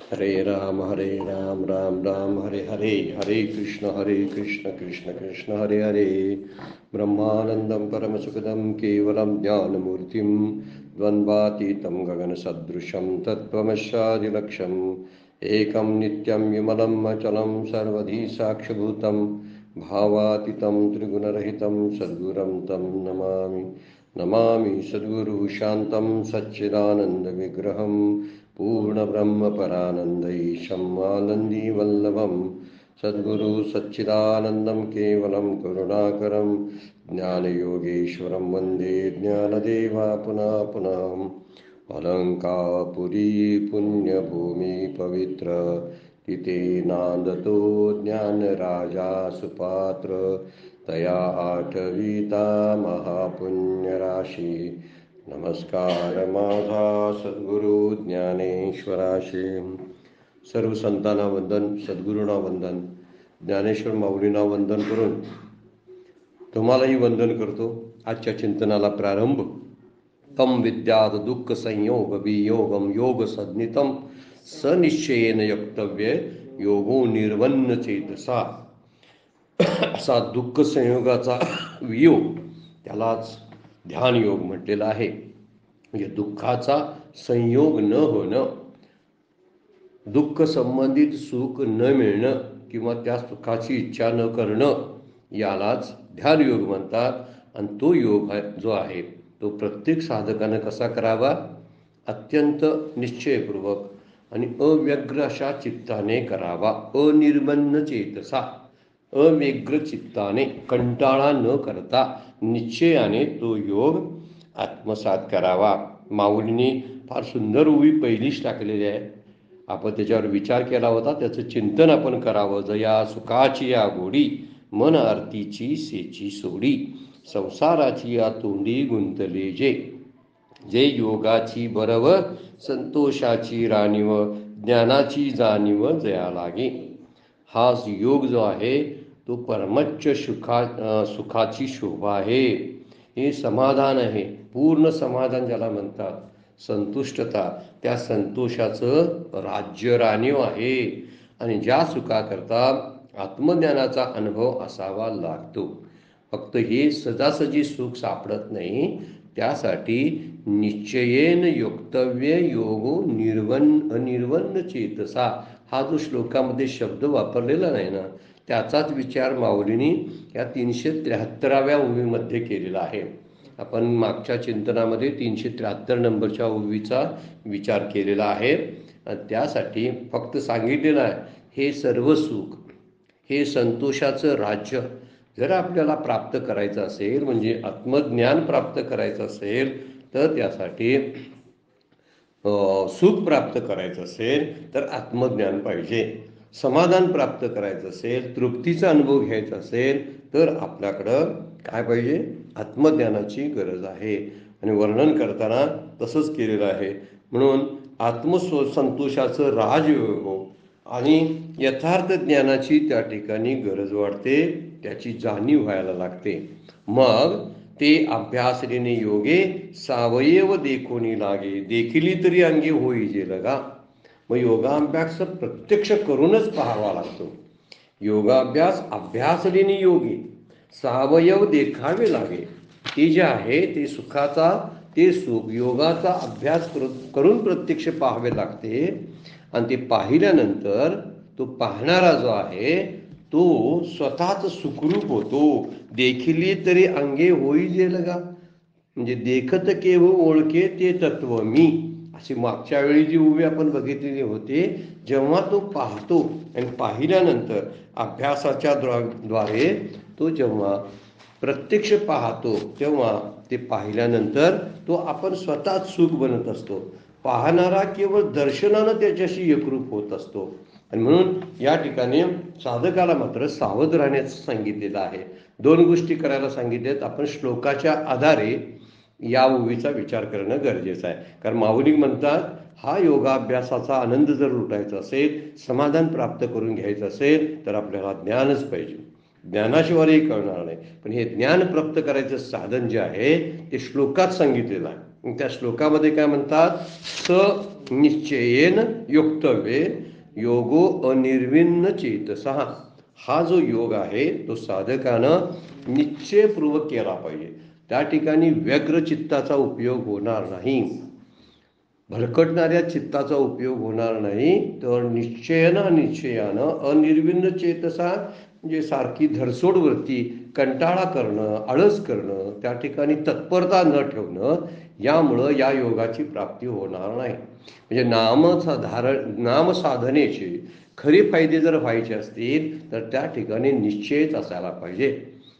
हरे राम राम राम हरे हरे, हरे कृष्ण कृष्ण कृष्ण हरे हरे। ब्रह्मानंदं परमसुखदं केवलं ज्ञानमूर्तिं द्वन्द्वातीतं गगनसदृशं तत्त्वमस्यादिलक्ष्यम् एकं नित्यं विमलं अचलं सर्वधी साक्षिभूतं भावातीतं त्रिगुणरहितं सद्गुरुं तं नमामि। नमामि सद्गुरु शान्तं सच्चिदानन्दविग्रहं पूर्णब्रह्मपरानन्दैशम् आनन्दीवल्लभं सद्गुरु सच्चिदानन्दं केवलं करुणाकरं ज्ञानयोगेश्वरं वन्दे ज्ञानदेवा पुनः पुनः। अलङ्कापुरी पुण्यभूमि पवित्र तिथे नांदतो ज्ञानराजा सुपात्र तया आठविता महापुण्यराशी। नमस्कार माझा सद्गुरु ज्ञानेश्वराशी। सर्व संतांना वंदन, सद्गुरूंना वंदन, ज्ञानेश्वर माऊलींना वंदन करून तुम्हालाही वंदन करतो। आजच्या चिंतनाला प्रारंभ। तम विद्यात दुःख संयोग वियोगम योग सज्ञितम सनिश्चयेन यक्तव्य योगो निर्वन्न चेतसा। असा दुःख संयोगाचा वियोग, त्यालाच ध्यान योग म्हटलेला आहे। म्हणजे दुःखाचा संयोग न होणं, दुःख संबंधित सुख न मिळणं किंवा त्या सुखाची इच्छा न करणं, यालाच ध्यान योग म्हणतात। आणि तो योग जो आहे तो प्रत्येक साधकाने कसा करावा? अत्यंत निश्चयपूर्वक आणि अव्यग्र अशा चित्ताने करावा। अनिर्मन्न चेतसा, अव्यग्र चित्ताने, कंटाळा न करता निश्चयाने तो योग आत्मसात करावा। माऊलींनी फार सुंदर उभी पहिलीच टाकलेली आहे, आपण त्याच्यावर विचार केला होता, त्याचं चिंतन आपण करावं। जया सुखाची या गोडी मन आरतीची सेची सोडी, संसाराची या तोंडी गुंतले जे, जे योगाची बरव संतोषाची राणीव ज्ञानाची जाणीव जया लागे। हा योग जो आहे तो परमच्च सुखाची शोभा आहे। हे समाधान आहे, पूर्ण समाधान ज्याला म्हणतात, संतुष्टता, त्या संतोषाचं राज्य राणीव आहे। आणि ज्या सुखाकरता आत्मज्ञानाचा अनुभव असावा लागतो। फक्त हे सजासजी सुख सापडत नाही, त्यासाठी निश्चयेन योक्तव्य योगो अनिर्वन्न चेतसा, हा जो श्लोकामध्ये शब्द वापरलेला नाही ना, त्याचाच विचार माऊलींनी या 373व्या ओवीमध्ये केलेला आहे। आपण मागच्या चिंतनामध्ये 373 नंबरच्या ओवीचा विचार केलेला आहे। त्यासाठी फक्त सांगितलेलं आहे, हे सर्व सुख, हे संतोषाचं राज्य जर आपल्याला प्राप्त करायचं असेल, म्हणजे आत्मज्ञान प्राप्त करायचं असेल, तर त्यासाठी सुख प्राप्त करायचं असेल तर आत्मज्ञान पाहिजे। समाधान प्राप्त करायचं असेल, तृप्तीचा अनुभव घ्यायचा असेल, तर आपल्याकडं काय पाहिजे? आत्मज्ञानाची गरज आहे। आणि वर्णन करताना तसंच केलेलं आहे। म्हणून आत्मसंतोषाचं राजयोग आणि यथार्थ ज्ञानाची त्या ठिकाणी गरज वाढते, त्याची जाणीव व्हायला लागते। मग ते अभ्यासलेने योगे सावयव देखोनी लागे, देखिली तरी अंगी होई जे लगा। मग योगाभ्यास प्रत्यक्ष करूनच पाहावा लागतो। योगाभ्यास अभ्यासलेने योगी सावयव देखावे लागे। ते जे आहे ते सुखाचा, ते सुख योगाचा अभ्यास करून प्रत्यक्ष पाहावे लागते। आणि ते पाहिल्यानंतर तो पाहणारा जो आहे तो स्वतःच सुखरूप होतो। देखिली तरी अंगे होई जे लगा, म्हणजे देखत केव्ह ओळखे ते तत्व मी, अशी मागच्या वेळी जी उभी आपण बघितलेली होते। जेव्हा तो पाहतो आणि पाहिल्यानंतर अभ्यासाच्या द्वारे तो जेव्हा प्रत्यक्ष पाहतो, तेव्हा ते पाहिल्यानंतर तो आपण स्वतःच सुख बनत असतो। पाहणारा केवळ दर्शनानं त्याच्याशी एकरूप होत असतो। आणि म्हणून या ठिकाणी साधकाला मात्र सावध राहण्याचं सांगितलेलं आहे। 2 गोष्टी करायला सांगितल्यात। आपण श्लोकाच्या आधारे या ओवीचा विचार करणं गरजेचं आहे। कारण माऊली म्हणतात, हा योगाभ्यासाचा आनंद जर लुटायचा असेल, समाधान प्राप्त करून घ्यायचं असेल, तर आपल्याला ज्ञानच पाहिजे। ज्ञानाशिवायही कळणार नाही। पण हे ज्ञान प्राप्त करायचं साधन जे आहे ते श्लोकात सांगितलेलं आहे। त्या श्लोकामध्ये काय म्हणतात? स निश्चयेन योक्तव्ये योगो अनिर्विण्ण चेतसा. हा जो योग आहे तो साधकानं निश्चयपूर्वक केला पाहिजे. त्या ठिकाणी व्यग्र चित्ताचा उपयोग होणार नाही, भरकटणाऱ्या चित्ताचा उपयोग होणार नाही. तर निश्चयानं अनिश्चयानं अनिर्विण्ण चेतसा म्हणजे सारखी धरसोडवरती कंटाळा करणं, आळस करणं, त्या ठिकाणी तत्परता न ठेवणं, यामुळं या योगाची प्राप्ती होणार नाही. म्हणजे नामसाधनेचे खरे फायदे जर व्हायचे असतील तर त्या ठिकाणी निश्चयच असायला पाहिजे.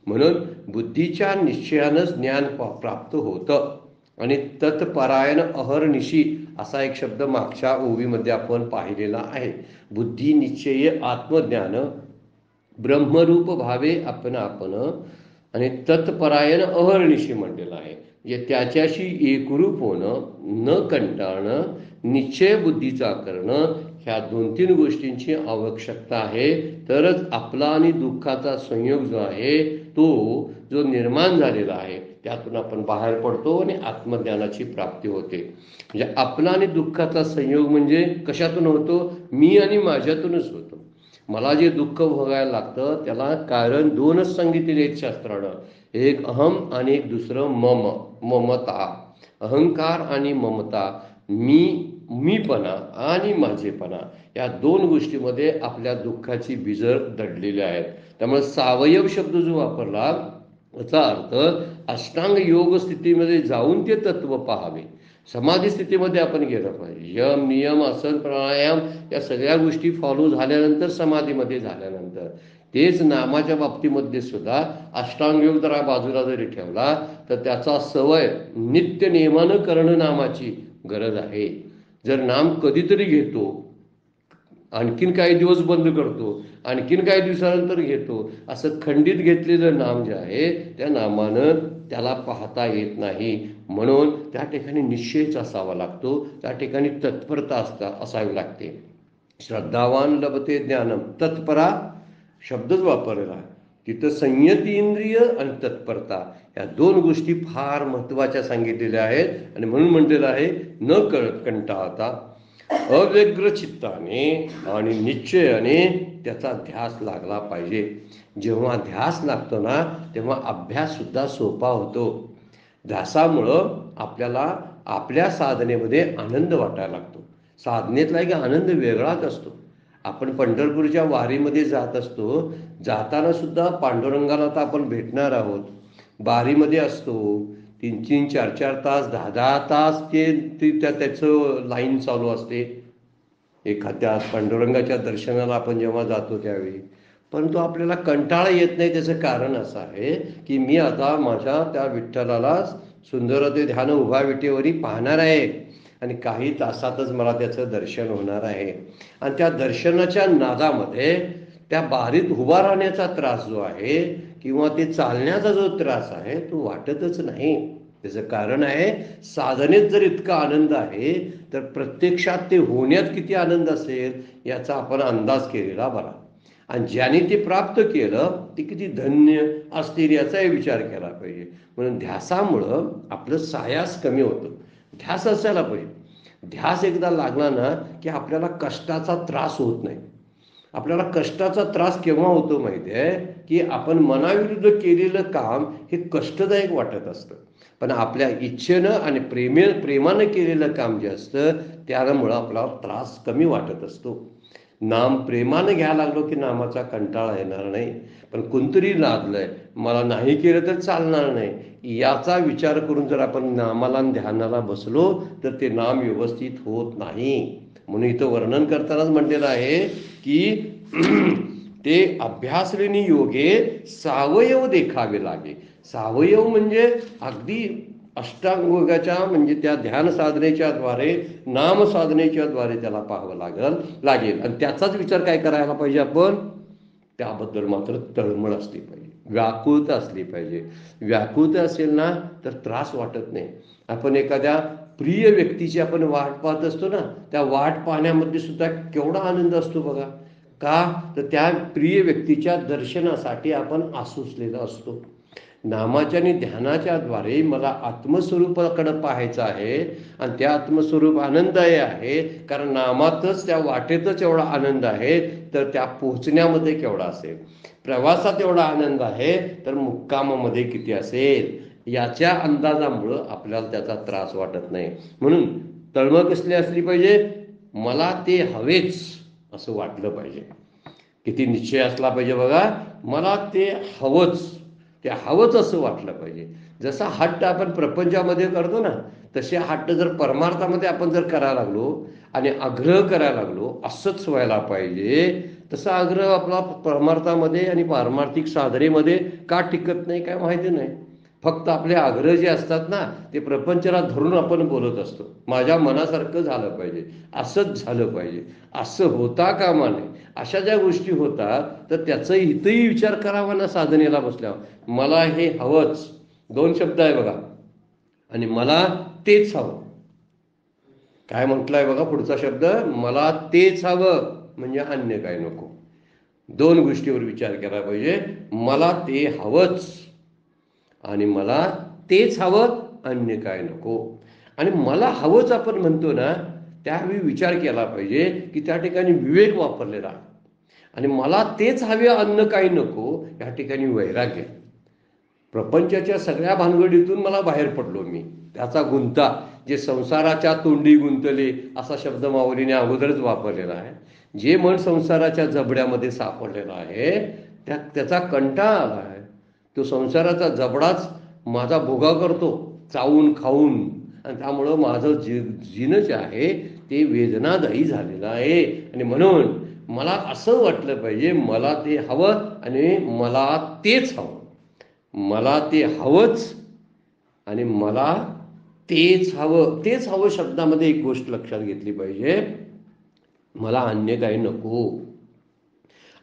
म्हणून बुद्धीच्या निश्चयानंच ज्ञान प्राप्त होतं. आणि तत्परायण अहर्निशी असा एक शब्द मागच्या ओवीमध्ये आपण पाहिलेला आहे. बुद्धी निश्चय आत्मज्ञान ब्रह्मरूप भावे आपण आणि तत्परायण अहर्निशी म्हटलेलं आहे. म्हणजे त्याच्याशी एकरूप होणं, न कंटाळणं, निश्चय बुद्धीचा करणं, ह्या 2-3 गोष्टींची आवश्यकता आहे. तरच आपला आणि दुःखाचा संयोग जो आहे तो जो निर्माण झालेला आहे त्यातून आपण बाहेर पडतो आणि आत्मज्ञानाची प्राप्ती होते. म्हणजे आपला आणि दुःखाचा संयोग म्हणजे कशातून होतो? मी आणि माझ्यातूनच होतो. मला जे दुःख भोगायला लागतं त्याला कारण 2च सांगितलेले आहेत शास्त्रानं. एक अहम आणि एक दुसरं ममता. अहंकार आणि ममता, मीपणा आणि माझेपणा, या 2 गोष्टीमध्ये आपल्या दुःखाची बीजं दडलेली आहेत. त्यामुळे सावयव शब्द जो वापरला याचा अर्थ अष्टांग योग स्थितीमध्ये जाऊन ते तत्व पाहावे. समाधी स्थितीमध्ये आपण गेलं पाहिजे. यम, नियम, आसन, प्राणायाम या सगळ्या गोष्टी फॉलो झाल्यानंतर, समाधीमध्ये झाल्यानंतर, तेच नामाच्या बाबतीमध्ये सुद्धा अष्टांग योग जरा बाजूला जरी ठेवला तर त्याचा सवय नित्य नियमानं करणं नामाची गरज आहे. जर नाम कधीतरी घेतो, आणखीन काही दिवस बंद करतो, आणखीन काही दिवसानंतर घेतो, असं खंडित घेतलेलं नाम जे आहे त्या नामानं त्याला पाहता येत नाही. म्हणून त्या ठिकाणी निश्चयच असावा लागतो, त्या ठिकाणी तत्परता असावी लागते. श्रद्धावान लभते ज्ञानम, तत्परा शब्दच वापरलेला आहे तिथं. संयती इंद्रिय आणि तत्परता या 2 गोष्टी फार महत्त्वाच्या सांगितलेल्या आहेत. आणि म्हणून म्हटलेलं आहे न कंटाळता अव्यग्र चित्ताने आणि निश्चयाने त्याचा ध्यास लागला पाहिजे. जेव्हा ध्यास लागतो ना तेव्हा अभ्यास सुद्धा सोपा होतो. ध्यासामुळं आपल्याला आपल्या साधनेमध्ये आनंद वाटायला लागतो. साधनेतला एक आनंद वेगळाच असतो. आपण पंढरपूरच्या वारीमध्ये जात असतो, जाताना सुद्धा पांडुरंगाला तर आपण भेटणार आहोत. वारीमध्ये असतो, 3-3, 4-4 तास, 10-10 तास त्याचं लाईन चालू असते. एखाद्या पांडुरंगाच्या दर्शनाला आपण जेव्हा जातो त्यावेळी, परंतु आपल्याला कंटाळा येत नाही. त्याचं कारण असं आहे की मी आता माझ्या त्या विठ्ठलाला सुंदर ते ध्यान उभा विटेवरी पाहणार आहे आणि काही तासातच मला त्याचं दर्शन होणार आहे. आणि त्या दर्शनाच्या नादामध्ये त्या बारीत उभा राहण्याचा त्रास जो आहे किंवा ते चालण्याचा जो त्रास आहे तो वाटतच नाही. त्याचं कारण आहे साधनेत जर इतका आनंद आहे तर प्रत्यक्षात ते होण्यात किती आनंद असेल याचा आपण अंदाज केलेला बरा. आणि ज्याने ते प्राप्त केलं ते किती धन्य असतील याचाही विचार केला पाहिजे. म्हणून ध्यासामुळं आपलं सायास कमी होतं. ध्यास असायला पाहिजे. ध्यास एकदा लागला ना की आपल्याला कष्टाचा त्रास होत नाही. आपल्याला कष्टाचा त्रास केव्हा होतो माहिती आहे की आपण मनाविरुद्ध केलेलं काम हे कष्टदायक वाटत असतं. पण आपल्या इच्छेनं आणि प्रेमानं केलेलं काम जे असतं त्यामुळं आपला त्रास कमी वाटत असतो. नाम प्रेमानं घ्यायला लागलो की नामाचा कंटाळा येणार नाही. पण कोणतरी लादलंय, मला नाही केलं तर चालणार नाही, याचा विचार करून जर आपण नामाला ध्यानाला बसलो तर ते नाम व्यवस्थित होत नाही. म्हणून इथं वर्णन करतानाच म्हटलेलं आहे की ते अभ्यासलेनी योगे सावयव देखावे लागे. सावयव म्हणजे अगदी अष्टांगयोगाच्या म्हणजे त्या ध्यान साधनेच्या द्वारे, नाम साधनेच्या द्वारे त्याला पाहावं लागेल. आणि त्याचाच विचार काय करायला पाहिजे आपण? त्याबद्दल मात्र तळमळ असली पाहिजे, व्याकुळता असली पाहिजे. व्याकुळता असेल ना तर त्रास वाटत नाही. आपण एखाद्या प्रिय व्यक्तीची आपण वाट पाहत असतो ना, त्या वाट पाहण्यामध्ये सुद्धा केवढा आनंद असतो बघा. का तर त्या प्रिय व्यक्तीच्या दर्शनासाठी आपण आसुसलेला असतो. नामाच्या आणि ध्यानाच्या द्वारे मला आत्मस्वरूपाकडे पाहायचं आहे आणि त्या आत्मस्वरूप आनंददायी आहे. कारण नामातच त्या वाटेतच एवढा आनंद आहे, तर त्या पोहोचण्यामध्ये केवढा असेल. प्रवासात एवढा आनंद आहे तर मुक्कामामध्ये किती असेल. याच्या अंदाजामुळं आपल्याला त्याचा त्रास वाटत नाही. म्हणून तळमळ कसली असली पाहिजे, मला ते हवेच असं वाटलं पाहिजे. किती निश्चय असला पाहिजे बघा, मला ते हवंच, ते हवंच असं वाटलं पाहिजे. जसा हट्ट आपण प्रपंचामध्ये करतो ना, तसे हट्ट जर परमार्थामध्ये आपण जर करायला लागलो आणि आग्रह करायला लागलो, असंच व्हायला पाहिजे, तसा आग्रह आपला परमार्थामध्ये आणि पारमार्थिक साधनेमध्ये का टिकत नाही काय माहिती नाही. फक्त आपले आग्रह जे असतात ना, ते प्रपंचाला धरून आपण बोलत असतो. माझ्या मनासारखं झालं पाहिजे, असंच झालं पाहिजे, असं होता कामा नये. अशा ज्या गोष्टी होतात तर त्याचा इथंही विचार करावा ना साधनेला बसल्यावर. मला हे हवंच, 2 शब्द आहे बघा, आणि मला तेच हवं. काय म्हटलंय बघा पुढचा शब्द, मला तेच हवं म्हणजे अन्य काय नको. 2 गोष्टीवर विचार केला पाहिजे. मला ते हवंच आणि मला तेच हवं, अन्य काय नको. आणि मला हवंच आपण म्हणतो ना, त्यावेळी विचार केला पाहिजे की त्या ठिकाणी विवेक वापरलेला आहे. आणि मला तेच हवे, अन्न काही नको, या ठिकाणी वैराग्य. प्रपंचाच्या सगळ्या भानगडीतून मला बाहेर पडलो मी, त्याचा गुंता. जे संसाराच्या तोंडी गुंतले असा शब्द माऊलीने अगोदरच वापरलेला आहे. जे मन संसाराच्या जबड्यामध्ये सापडलेलं आहे, त्याचा कंटाळा आला आहे. तो संसाराचा जबडाच माझा भोगा करतो चावून खाऊन, आणि त्यामुळं माझं जीवन जे आहे ते वेदनादायी झालेलं आहे. आणि म्हणून मला असं वाटलं पाहिजे, मला ते हवं आणि मला तेच हवं. मला ते हवंच आणि मला तेच हवं. तेच हवं शब्दामध्ये एक गोष्ट लक्षात घेतली पाहिजे, मला अन्य काही नको.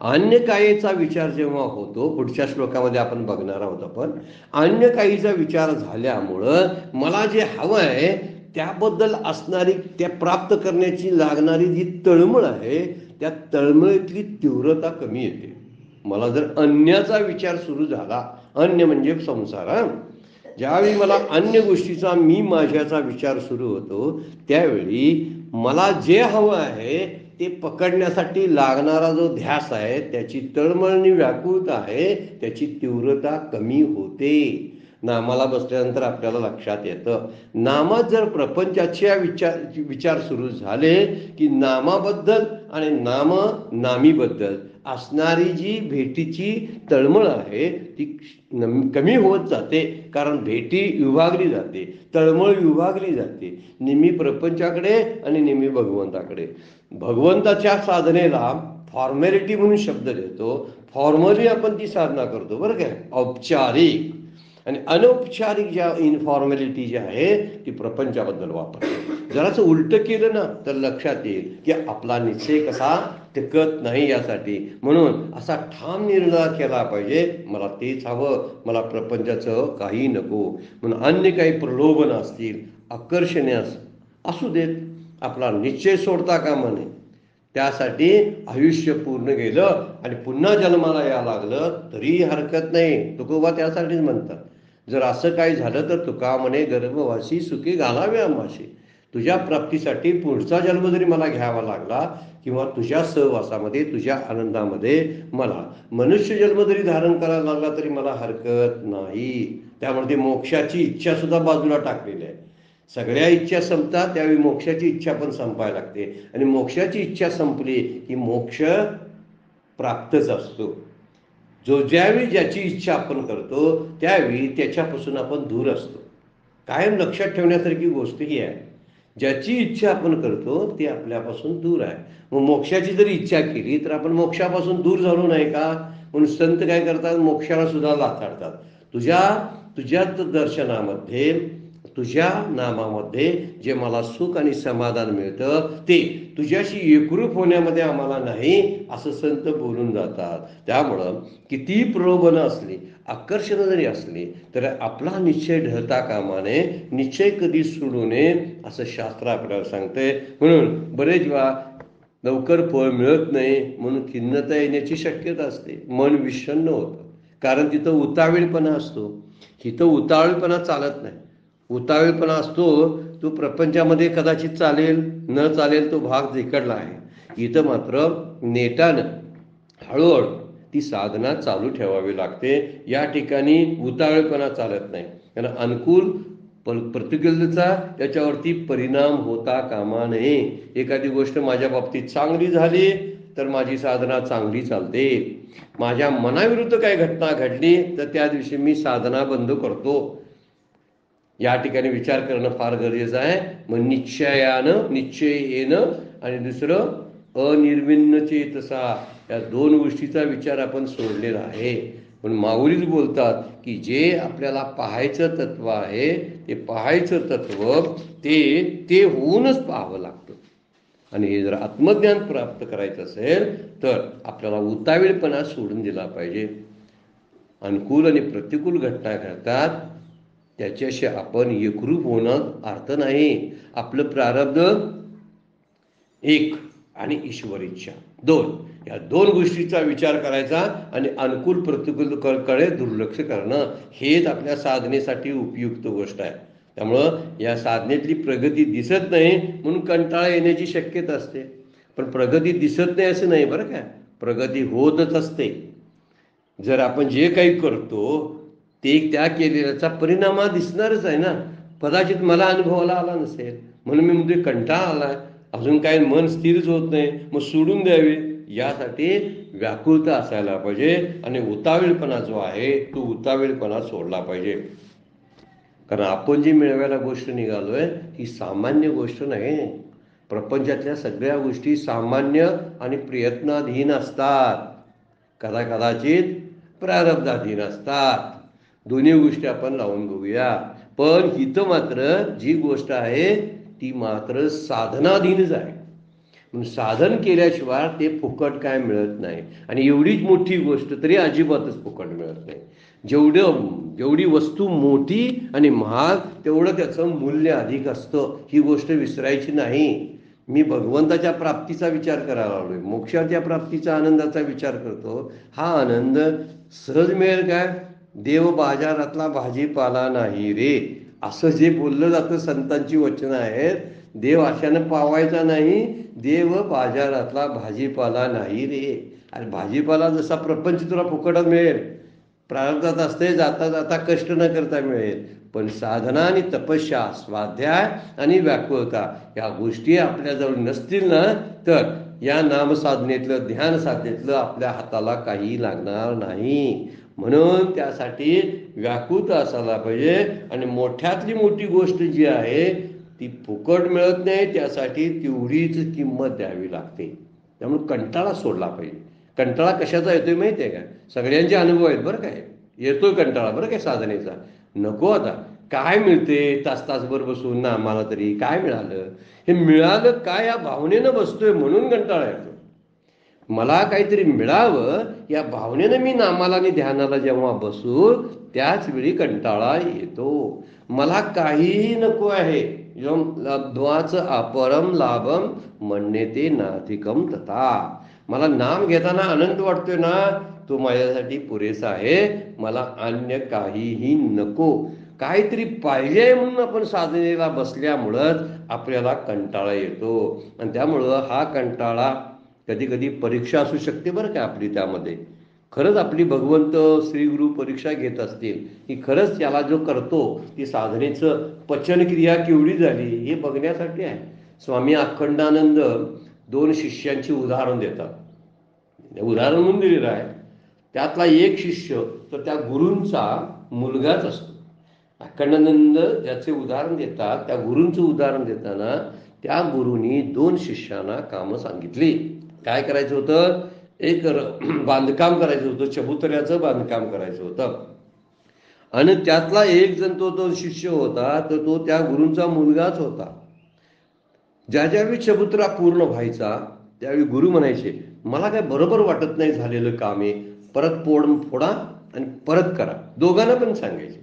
अन्य काहीचा विचार जेव्हा होतो, पुढच्या श्लोकामध्ये आपण बघणार आहोत आपण, अन्य काहीचा विचार झाल्यामुळं मला जे हवं आहे त्याबद्दल असणारी, त्या प्राप्त करण्याची लागणारी जी तळमळ आहे, त्या तळमळीतली तीव्रता कमी येते. मला जर अन्याचा विचार सुरू झाला, अन्य म्हणजे संसार, ज्यावेळी मला अन्य गोष्टीचा, मी माझ्याचा विचार सुरू होतो, त्यावेळी मला जे हवं आहे ते पकडण्यासाठी लागणारा जो ध्यास आहे, त्याची तळमळणी व्याकुळता आहे, त्याची तीव्रता कमी होते. नामाला बसल्यानंतर आपल्याला लक्षात येतं, नामात जर प्रपंचाच्या विचार सुरू झाले की नामाबद्दल आणि नामीबद्दल असणारी जी भेटीची तळमळ आहे ती कमी होत जाते. कारण भेटी विभागली जाते, तळमळ विभागली जाते, निम्मी प्रपंचाकडे आणि निम्मी भगवंताकडे. भगवंताच्या साधनेला फॉर्मॅलिटी म्हणून शब्द देतो. फॉर्मली आपण ती साधना करतो बरं काय, औपचारिक. आणि अनौपचारिक ज्या इनफॉर्मॅलिटी जी आहे ती प्रपंचाबद्दल वापरतो. जरासं उलटं केलं ना तर लक्षात येईल की आपला निश्चय कसा टिकत नाही. यासाठी म्हणून असा ठाम निर्णय केला पाहिजे, मला तेच हवं, मला प्रपंचाचं काही नको. म्हणून अन्य काही प्रलोभन असतील, आकर्षणे असू देत, आपला निश्चय सोडता कामा नये. त्यासाठी आयुष्य पूर्ण गेलं आणि पुन्हा जन्माला यायला लागलं तरी हरकत नाही. तुकोबा त्यासाठीच म्हणतात, जर असं काही झालं तर तुका म्हणे, गर्भवासी सुखी घालावे आम्हाशी. तुझ्या प्राप्तीसाठी पुढचा जन्म जरी मला घ्यावा लागला किंवा तुझ्या सहवासामध्ये, तुझ्या आनंदामध्ये मला मनुष्य जन्म जरी धारण करायला लागला तरी मला हरकत नाही. त्यामुळे ती मोक्षाची इच्छा सुद्धा बाजूला टाकलेली आहे. सगळ्या इच्छा संपतात, त्यावेळी मोक्षाची इच्छा पण संपायला लागते. आणि मोक्षाची इच्छा संपली की मोक्ष प्राप्तच असतो. ज्यावेळी ज्याची इच्छा आपण करतो त्यावेळी त्याच्यापासून आपण दूर असतो. कायम लक्षात ठेवण्यासारखी गोष्ट ही आहे, ज्याची इच्छा आपण करतो ते आपल्यापासून दूर आहे. मग मोक्षाची जरी इच्छा केली तर आपण मोक्षापासून दूर झालो नाही का. म्हणून संत काय करतात, मोक्षाला सुद्धा लाथाडतात. तुझ्या दर्शनामध्ये, तुझ्या नामामध्ये जे मला सुख आणि समाधान मिळतं ते तुझ्याशी एकरूप होण्यामध्ये आम्हाला नाही, असं संत बोलून जातात. त्यामुळं कितीही प्रलोभनं असली, आकर्षणं जरी असली तर आपला निश्चय ढळता कामा नये, निश्चय कधी सोडू नये असं शास्त्र आपल्याला सांगतंय. म्हणून बरेच वेळा लवकर फळ मिळत नाही म्हणून खिन्नता येण्याची शक्यता असते, मन विषण्ण होतं. कारण तिथं उतावीळपणा असतो. इथं उतावीळपणा चालत नाही. उतावीळपणा असतो तो प्रपंचामध्ये कदाचित चालेल, न चालेल तो भाग जिकडला आहे. इथं मात्र नेटानं हळूहळू ती साधना चालू ठेवावी लागते. या ठिकाणी उतावळेपणा चालत नाही. कारण अनुकूल प्रतिकूलतेचा त्याच्यावरती परिणाम होता कामा नये. एखादी गोष्ट माझ्या बाबतीत चांगली झाली तर माझी साधना चांगली चालते. माझ्या मनाविरुद्ध काही घटना घडली तर त्या दिवशी मी साधना बंद करतो. या ठिकाणी विचार करणं फार गरजेचं आहे. मग निश्चयानं, निश्चयेनं आणि दुसरं अनिर्विण्ण चेतसा, या दोन गोष्टीचा विचार आपण सोडलेला आहे. पण माऊलीच बोलतात की जे आपल्याला पाहायचं तत्व आहे ते पाहायचं तत्व ते होऊनच पाहावं लागतं. आणि हे जर आत्मज्ञान प्राप्त करायचं असेल तर आपल्याला उतावीळपणा सोडून दिला पाहिजे. अनुकूल आणि प्रतिकूल घटना घडतात त्याच्याशी आपण एकरूप होणं अर्थ नाही. आपलं प्रारब्ध एक आणि ईश्वर इच्छा दोन, या दोन गोष्टीचा विचार करायचा आणि अनुकूल प्रतिकूल कडे दुर्लक्ष करणं हेच आपल्या साधनेसाठी उपयुक्त गोष्ट आहे. त्यामुळं या साधनेतली प्रगती दिसत नाही म्हणून कंटाळा येण्याची शक्यता असते. पण प्रगती दिसत नाही असं नाही बरं काय, प्रगती होतच असते. जर आपण जे काही करतो ते त्या केलेल्याचा परिणाम हा दिसणारच आहे ना. कदाचित मला अनुभवाला आला नसेल म्हणून मी म्हणते कंटाळा आलाय, अजून काय मन स्थिरच होत नाही, मग सोडून द्यावे. यासाठी व्याकुळता असायला पाहिजे आणि उतावीळपणा जो आहे तो उतावीळपणा सोडला पाहिजे. कारण आपण जी मिळवायला गोष्ट निघालोय ही सामान्य गोष्ट नाही. प्रपंचातल्या सगळ्या गोष्टी सामान्य आणि प्रयत्नाधीन असतात, कदाचित प्रारब्धाधीन असतात. दोन्ही गोष्टी आपण लावून बघूया. पण इथं मात्र जी गोष्ट आहे ती मात्र साधनाधीनच आहे. म्हणून साधन केल्याशिवाय ते फुकट काय मिळत नाही. आणि एवढीच मोठी गोष्ट तरी अजिबातच फुकट मिळत नाही. जेवढी वस्तू मोठी आणि महाग तेवढं त्याचं मूल्य अधिक असतं. ही गोष्ट विसरायची नाही. मी भगवंताच्या प्राप्तीचा विचार करायला लागलोय, मोक्षाच्या प्राप्तीचा आनंदाचा विचार करतो. हा आनंद सहज मिळेल काय? देव बाजारातला भाजीपाला नाही रे, असं जे बोललं जातं संतांची वचनं आहेत. देव अशानं पावायचा नाही, देव बाजारातला भाजीपाला नाही रे. आणि भाजीपाला जसा प्रपंच तुला फुकटात मिळेल, प्रारब्धात असते, जाता जाता कष्ट न करता मिळेल. पण साधना आणि तपस्या, स्वाध्याय आणि व्याकुळता या गोष्टी आपल्याजवळ नसतील ना तर या नामसाधनेतलं, ध्यान साधनेतलं आपल्या हाताला काही लागणार नाही. म्हणून त्यासाठी व्याकुळता असायला पाहिजे. आणि मोठ्यातली मोठी गोष्ट जी आहे ती फुकट मिळत नाही, त्यासाठी तेवढीच किंमत द्यावी लागते. त्यामुळे कंटाळा सोडला पाहिजे. कंटाळा कशाचा येतोय माहिती आहे का? सगळ्यांचे अनुभव आहेत बरं काय, येतोय कंटाळा बरं काय साधनेचा. नको आता काय मिळते तासभर बसून ना, आम्हाला तरी काय मिळालं, हे मिळालं काय या भावनेनं बसतोय म्हणून कंटाळा येतो. मला काहीतरी मिळावं या भावनेनं मी नामाला आणि ध्यानाला जेव्हा बसू त्याच वेळी कंटाळा येतो. मला काहीही नको आहे, लब्ध्वाचं अपरम लाभम मन्यते नाधिकम तथा. मला नाम घेताना आनंद वाटतोय ना, तो माझ्यासाठी पुरेसा आहे. मला अन्य काहीही नको. काहीतरी पाहिजे म्हणून आपण साधनेला बसल्यामुळंच आपल्याला कंटाळा येतो. आणि त्यामुळं हा कंटाळा कधी कधी परीक्षा असू शकते बरं का आपली. त्यामध्ये खरंच आपली भगवंत श्रीगुरु परीक्षा घेत असतील की खरंच त्याला जो करतो ती साधनेचं पचनक्रिया केवढी झाली हे बघण्यासाठी आहे. स्वामी अखंडानंद 2 शिष्यांची उदाहरण देतात. उदाहरण म्हणून दिलेलं आहे. त्यातला एक शिष्य तर त्या गुरूंचा मुलगाच असतो. अखंडानंद ज्याचे उदाहरण देतात त्या गुरूंचं उदाहरण देताना त्या गुरूंनी 2 शिष्यांना कामं सांगितली. काय करायचं होतं? एक बांधकाम करायचं होतं, चबुतऱ्याचं बांधकाम करायचं होतं. आणि त्यातला एक जण तो शिष्य होता तर तो त्या गुरूंचा मुलगाच होता. ज्यावेळी चबुतरा पूर्ण व्हायचा त्यावेळी गुरु म्हणायचे, मला काय बरोबर वाटत नाही झालेलं काम आहे, परत फोडा आणि परत करा. दोघांना पण सांगायचे.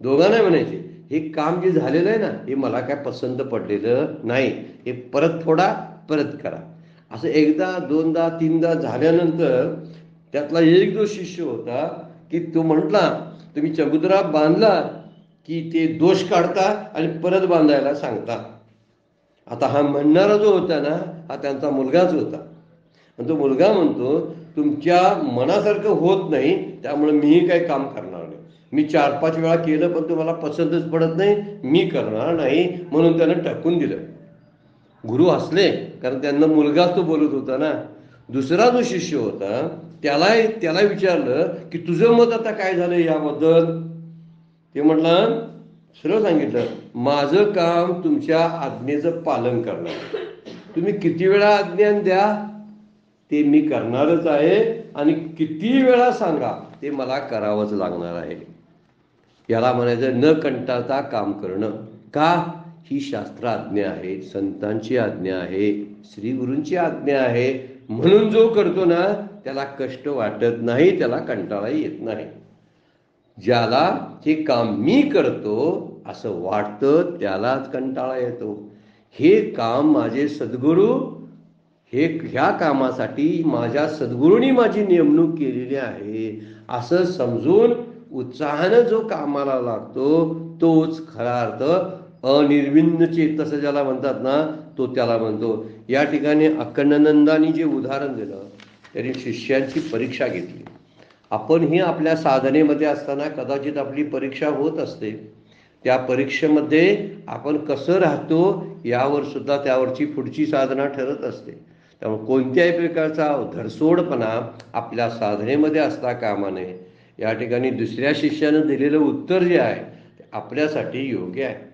दोघांना म्हणायचे, हे काम जे झालेलं आहे ना हे मला काय पसंत पडलेलं नाही, हे परत फोडा, परत करा. असं एकदा, दोनदा, तीनदा झाल्यानंतर त्यातला एक जो शिष्य होता की तो म्हटला तुम्ही चबुतरा बांधला की ते दोष काढता आणि परत बांधायला सांगता. आता हा म्हणणारा जो होता ना, हा त्यांचा मुलगाच होता. आणि तो मुलगा म्हणतो तुमच्या मनासारखं होत नाही, त्यामुळे मीही काही काम करणार नाही. मी 4-5 वेळा केलं पण तुम्हाला पसंतच पडत नाही, मी करणार नाही, म्हणून त्यानं टाकून दिलं. गुरु हसले, कारण त्यांना मुलगाच तो बोलत होता ना. दुसरा जो शिष्य होता त्याला विचारलं की तुझं मत आता काय झालं याबद्दल. ते म्हटलं, सरळ सांगितलं, माझं काम तुमच्या आज्ञेचं पालन करणं. तुम्ही किती वेळा आज्ञा द्या ते मी करणारच आहे, आणि किती वेळा सांगा ते मला करावंच लागणार आहे. याला म्हणायचं न कंटाळता काम करणं. का? ही शास्त्र आज्ञा आहे, संतांची आज्ञा आहे, श्री गुरूंची आज्ञा आहे. म्हणून जो करतो ना त्याला कष्ट वाटत नाही, त्याला कंटाळा येत नाही. ज्याला हे काम मी करतो असं वाटतं त्यालाच कंटाळा येतो. हे काम माझे सद्गुरू, ह्या कामासाठी माझ्या सद्गुरूंनी माझी नेमणूक केलेली आहे असं समजून उत्साहानं जो कामाला लागतो तोच खरा अर्थ अनिर्विण्ण चेतस ज्याला म्हणतात ना, तो त्याला म्हणतो. या ठिकाणी अखंडानंदांनी जे उदाहरण दिलं, त्यांनी शिष्यांची परीक्षा घेतली. आपणही आपल्या साधनेमध्ये असताना कदाचित आपली परीक्षा होत असते. त्या परीक्षेमध्ये आपण कसं राहतो यावर सुद्धा त्यावरची पुढची साधना ठरत असते. त्यामुळे कोणत्याही प्रकारचा धरसोडपणा आपल्या साधनेमध्ये असता कामा नये. या ठिकाणी दुसऱ्या शिष्यानं दिलेलं उत्तर जे आहे ते आपल्यासाठी योग्य आहे.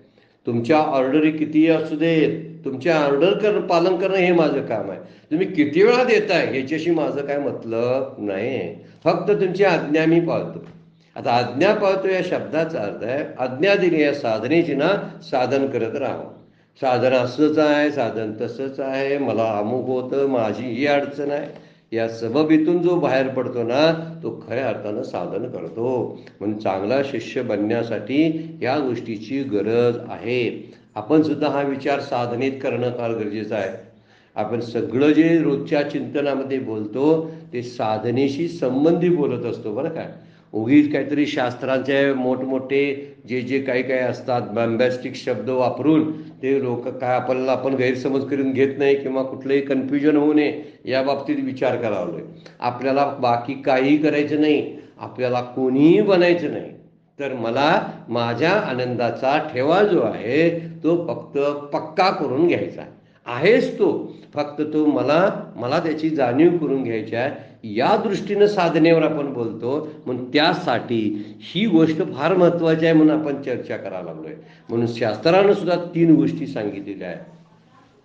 तुमच्या ऑर्डरी कितीही असू देत, तुमच्या ऑर्डर पालन करणं हे माझं काम आहे. तुम्ही किती वेळा देताय याच्याशी माझं काय मतलब नाही, फक्त तुमची आज्ञा मी पाळतो. आता आज्ञा पाळतो या शब्दाचा अर्थ आहे आज्ञा दिली या साधनेची ना साधन करत राहावं. साधन असंच आहे, साधन तसंच आहे, मला अमुक होतं, माझी ही अडचण आहे, या सबबीतून जो बाहेर पडतो ना तो खऱ्या अर्थानं साधन करतो. म्हणून चांगला शिष्य बनण्यासाठी या गोष्टीची गरज आहे. आपण सुद्धा हा विचार साधनेत करणं फार गरजेचं आहे. आपण सगळं जे रोजच्या चिंतनामध्ये बोलतो ते साधनेशी संबंधी बोलत असतो बरं काय. उगीच काहीतरी शास्त्रांचे मोठमोठे जे काही असतात बॅम्बॅस्टिक शब्द वापरून ते लोक काय आपण गैरसमज करून घेत नाही किंवा कुठलंही कन्फ्युजन होऊ नये या बाबतीत विचार करावा लागेल. आपल्याला बाकी काहीही करायचं नाही, आपल्याला कोणीही बनायचं नाही, तर मला माझ्या आनंदाचा ठेवा जो आहे तो फक्त पक्का करून घ्यायचा आहेच तो, फक्त तो मला त्याची जाणीव करून घ्यायची आहे. या दृष्टीनं साधनेवर आपण बोलतो. म्हणून त्यासाठी ही गोष्ट फार महत्वाची आहे म्हणून आपण चर्चा करायला लागलोय. म्हणून शास्त्रानं सुद्धा 3 गोष्टी सांगितलेल्या आहेत.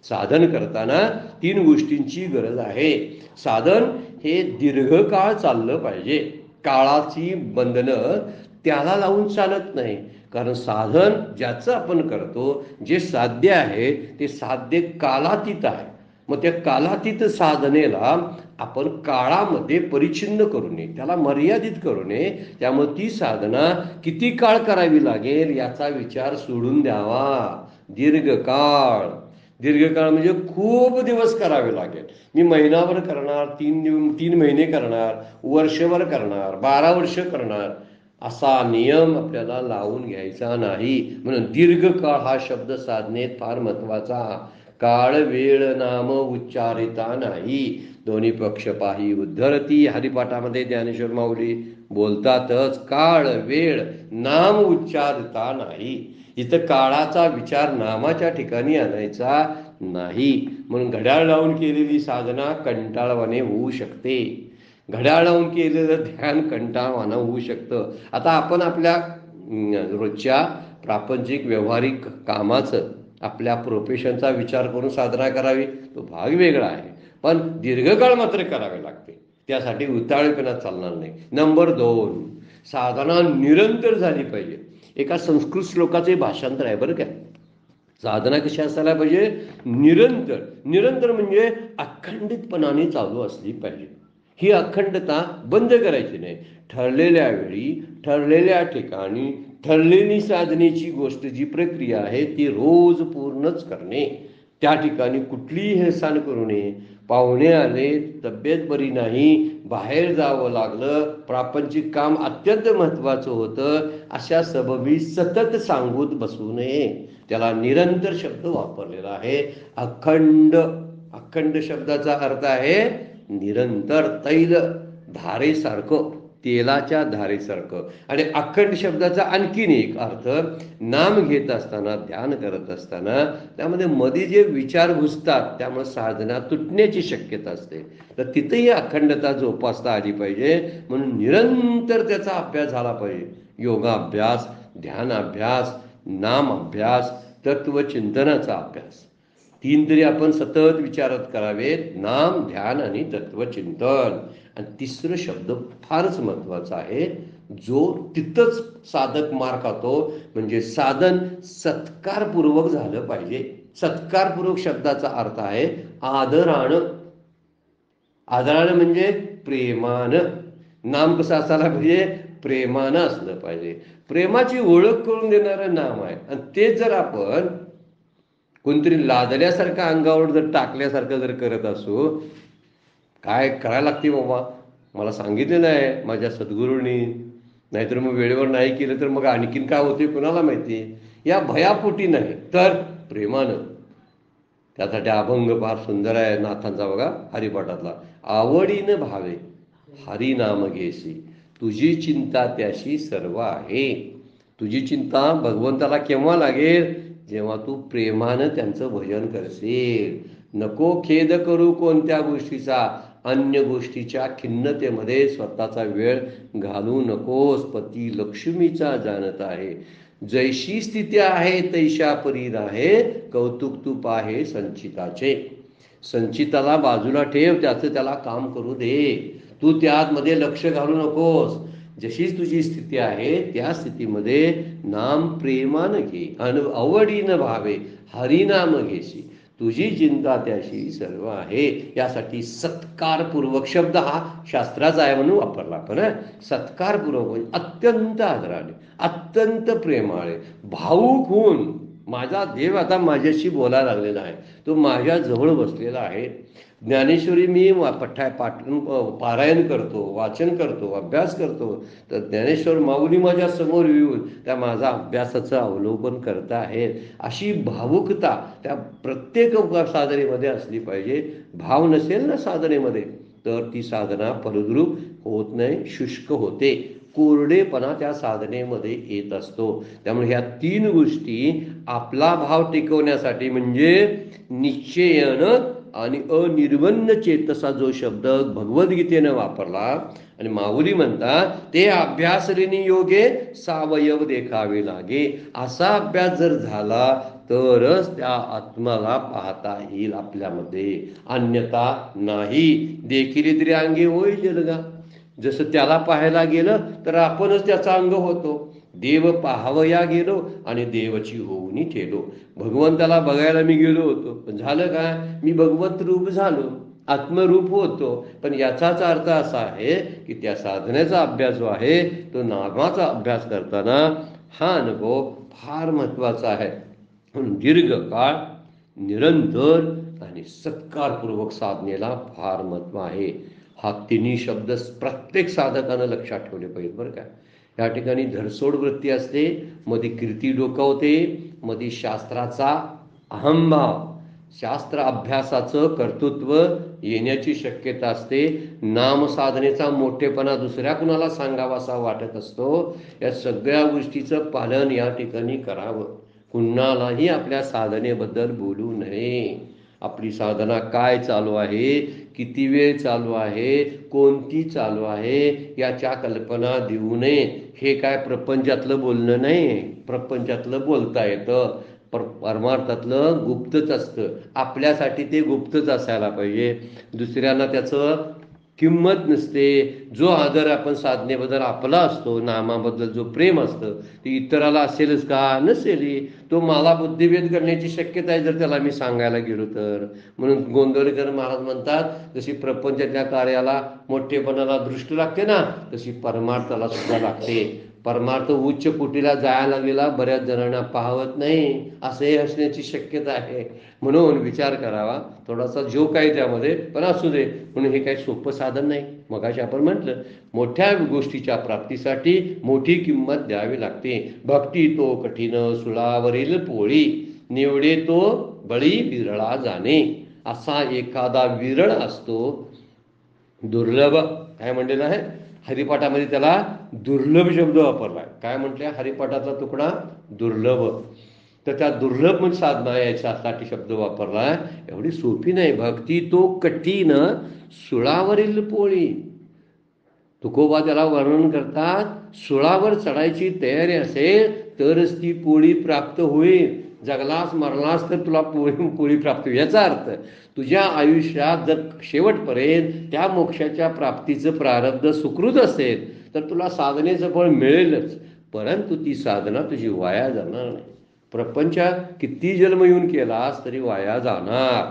साधन करताना 3 गोष्टींची गरज आहे. साधन हे दीर्घकाळ चाललं पाहिजे. काळाची बंधनं त्याला लावून चालत नाही. कारण साधन ज्याचं आपण करतो, जे साध्य आहे ते साध्य कालातीत आहे. मग त्या कालातीत साधनेला आपण काळामध्ये परिच्छिन्न करू नये, त्याला मर्यादित करू नये. त्यामुळे ती साधना किती काळ करावी लागेल याचा विचार सोडून द्यावा. दीर्घकाळ म्हणजे खूप दिवस करावे लागेल. मी महिनाभर करणार, 3 महिने करणार, वर्षभर करणार, 12 वर्ष करणार असा नियम आपल्याला लावून घ्यायचा नाही. म्हणून दीर्घकाळ हा शब्द साधनेत फार महत्वाचा. काळ वेळ नाम उच्चारिता नाही, दोन्ही पक्ष पाही उद्धरती. हरिपाठामध्ये ज्ञानेश्वर माऊली बोलतातच काळ वेळ नाम उच्चारिता नाही. इथं काळाचा विचार नामाच्या ठिकाणी आणायचा नाही. म्हणून घड्याळ लावून केलेली साधना कंटाळवाणे होऊ शकते. घड्याळ लावून केलेलं ध्यान कंटाळवाणं होऊ शकतं. आता आपण आपल्या रोजच्या प्रापंचिक व्यवहारिक कामाचं आपल्या प्रोफेशनचा विचार करून साधना करावी तो भाग वेगळा आहे, पण दीर्घकाळ मात्र करावे लागते. त्यासाठी उतावळेपणा चालणार नाही. नंबर 2, साधना निरंतर झाली पाहिजे. एका संस्कृत श्लोकाचे भाषांतर आहे बरं काय. साधना कशी असायला पाहिजे? निरंतर म्हणजे अखंडितपणाने चालू असली पाहिजे. ही अखंडता बंद करायची नाही. ठरलेल्या वेळी ठरलेल्या ठिकाणी ठरलेली साधनेची गोष्ट जी प्रक्रिया आहे ती रोज पूर्णच करणे. त्या ठिकाणी कुठलीही हेळसांड करू नये, पाहुणे आले, तब्येत बरी नाही, बाहेर जावं लागलं, प्रापंचिक काम अत्यंत महत्वाचं होतं, अशा सबबी सतत सांगून बसू नये. त्याला निरंतर शब्द वापरलेला आहे. अखंड, अखंड शब्दाचा अर्थ आहे निरंतर, तैल धारेसारखं, तेलाच्या धारेसारखं. आणि अखंड शब्दाचा आणखीन एक अर्थ, नाम घेत असताना, ध्यान करत असताना त्यामध्ये मध्ये जे विचार घुसतात त्यामुळे साधना तुटण्याची शक्यता असते. तर तिथेही अखंडता जोपासता आली पाहिजे. म्हणून निरंतर त्याचा अभ्यास झाला पाहिजे. योगाभ्यास, ध्यानाभ्यास, नाम अभ्यास, तत्वचिंतनाचा अभ्यास, तीन तरी आपण सतत विचारत करावेत. नाम, ध्यान आणि तत्वचिंतन. आणि तिसरं शब्द फारच महत्वाचा आहे, जो तिथंच साधक मार खातो, म्हणजे साधन सत्कारपूर्वक झालं पाहिजे. सत्कारपूर्वक शब्दाचा अर्थ आहे आदरानं. आदरानं म्हणजे प्रेमानं. नाम कसं असायला पाहिजे? प्रेमानं असलं पाहिजे. प्रेमाची ओळख करून देणारं नाम आहे. आणि ते जर आपण कोणतरी लादल्यासारखं अंगावर जर टाकल्यासारखं जर करत असो, काय करायला लागते बाबा, मला सांगितलेलं आहे माझ्या सद्गुरूंनी, नाहीतर मग वेळेवर नाही केलं तर मग आणखीन काय होते कुणाला माहिती, या भयापोटी नाही तर प्रेमानं. त्यासाठी अभंग फार सुंदर आहे नाथांचा बघा, हरिपाठातला. आवडीनं भावे हरिनाम घेसी, तुझी चिंता त्याशी सर्व आहे. तुझी चिंता भगवंताला केव्हा लागेल? जेव्हा तू प्रेमानं त्यांचं भजन करशील. नको खेद करू कोणत्या गोष्टीचा, अन्य गोष्टीच्या खिन्नतेमध्ये स्वतःचा वेळ घालू नकोस. पती लक्ष्मीचा जाणत आहे, जैशी स्थिती आहे तैशा परी आहे, कौतुक तू पाहे संचिताचे. संचिताला बाजूला ठेव, त्याचं त्याला काम करू दे. तू त्यामध्ये लक्ष घालू नकोस. जशीच तुझी स्थिती आहे त्या स्थितीमध्ये नाम प्रेमानं घे, आणि आवडीनं भावे हरिनाम घेशी, तुझी चिंता त्याशी सर्व आहे. यासाठी सत्कारपूर्वक शब्द हा शास्त्राचा आहे म्हणून वापरला आपण. सत्कारपूर्वक म्हणजे अत्यंत आदराने, अत्यंत प्रेमाळे, भावूक होऊन. माझा देव आता माझ्याशी बोलायला लागलेला आहे, तो माझ्या जवळ बसलेला आहे. ज्ञानेश्वरी मी पारायण करतो, वाचन करतो, अभ्यास करतो, तर ज्ञानेश्वर माऊली माझ्या समोर येऊन त्या माझा अभ्यासाचं अवलोकन करत आहेत. अशी भावुकता त्या प्रत्येक साधनेमध्ये असली पाहिजे. भाव नसेल ना साधनेमध्ये तर ती साधना फलद्रूप होत नाही, शुष्क होते, कोरडेपणा त्या साधनेमध्ये येत असतो. त्यामुळे ह्या तीन गोष्टी आपला भाव टिकवण्यासाठी, म्हणजे निश्चयन आणि अनिर्वन्न चेतसा जो शब्द भगवद्गीतेनं वापरला आणि माऊली म्हणतात ते अभ्यासलेनी योगे सावयव देखावे लागे. असा अभ्यास जर झाला तरच त्या आत्माला पाहता येईल आपल्यामध्ये, अन्यथा नाही. देखील तरी अंगी होईल जलगा. जसं त्याला पाहायला गेलं तर आपणच त्याचा अंग होतो. देव पाहावया गेलो आणि देवची होऊनी ठेलो. भगवंताला बघायला मी गेलो होतो, पण झालं काय? मी भगवंत रूप झालो, आत्मरूप होतो. पण याचाच अर्थ असा आहे की त्या साधनेचा अभ्यास जो आहे तो नामाचा अभ्यास करताना हा अनुभव फार महत्वाचा आहे. म्हणून दीर्घकाळ, निरंतर आणि सत्कारपूर्वक साधनेला फार महत्व आहे. हा तिन्ही शब्द प्रत्येक साधकानं लक्षात ठेवले पाहिजे बरं का. या ठिकाणी धरसोड वृत्ती असते, मध्ये कीर्ती डोकावते, मध्ये शास्त्राचा अहंभाव, शास्त्र अभ्यासाचं कर्तृत्व येण्याची शक्यता असते. नामसाधनेचा मोठेपणा दुसऱ्या कुणाला सांगावासा वाटत असतो. या सगळ्या गोष्टीचं पालन या ठिकाणी करावं. कुणालाही आपल्या साधनेबद्दल बोलू नये. आपली साधना काय चालू आहे, किती वेळ चालू आहे, कोणती चालू आहे याच्या कल्पना देऊ नये. हे काय प्रपंचातलं बोलणं नाही. प्रपंचातलं बोलता येतं, परमार्थातलं गुप्तच असतं. आपल्यासाठी ते गुप्तच असायला पाहिजे. दुसऱ्यांना त्याचं किंमत नसते. जो आदर आपण साधनेबद्दल आपला असतो, नामाबद्दल जो प्रेम असतं ते इतराला असेलच का? नसेल. तो मला बुद्धिभेद करण्याची शक्यता आहे जर त्याला मी सांगायला गेलो तर. म्हणून गोंदवलेकर महाराज म्हणतात, जशी प्रपंचाच्या कार्याला मोठेपणाला दृष्टी लागते ना, तशी परमार्थाला सुद्धा लागते. परमार्थ उच्च कोटीला जायला लागलेला बऱ्याच जणांना पाहवत नाही, असंही असण्याची शक्यता आहे. म्हणून विचार करावा थोडासा जो काही त्यामध्ये, पण असू दे. म्हणून हे काही सोपं साधन नाही. मगाशी आपण म्हटलं मोठ्या गोष्टीच्या प्राप्तीसाठी मोठी किंमत द्यावी लागते. भक्ती तो कठीण सुळावरील पोळी, निवडे तो बळी विरळा जाणे. असा एखादा विरळ असतो, दुर्लभ. काय म्हणलेलं आहे हरिपाठामध्ये? त्याला दुर्लभ शब्द वापरलाय. काय म्हटलंय? हरिपाठाचा तुकडा दुर्लभ. तर त्या दुर्लभ म्हणजे साधना याच्यासाठी शब्द वापरलाय. एवढी सोपी नाही. भक्ती तो कठीण सुळावरील पोळी. तुकोबा त्याला वर्णन करतात, सुळावर चढायची तयारी असेल तरच ती पोळी प्राप्त होईल. जगलास मरलास तर तुला पोळी प्राप्त होईल. याचा अर्थ तुझ्या आयुष्यात जर शेवटपर्यंत त्या मोक्षाच्या प्राप्तीचं प्रारब्ध सुकृत असेल तर तुला साधनेचं फळ मिळेलच, परंतु ती साधना तुझी वाया जाणार नाही. प्रपंचात किती जन्म येऊन केलास तरी वाया जाणार.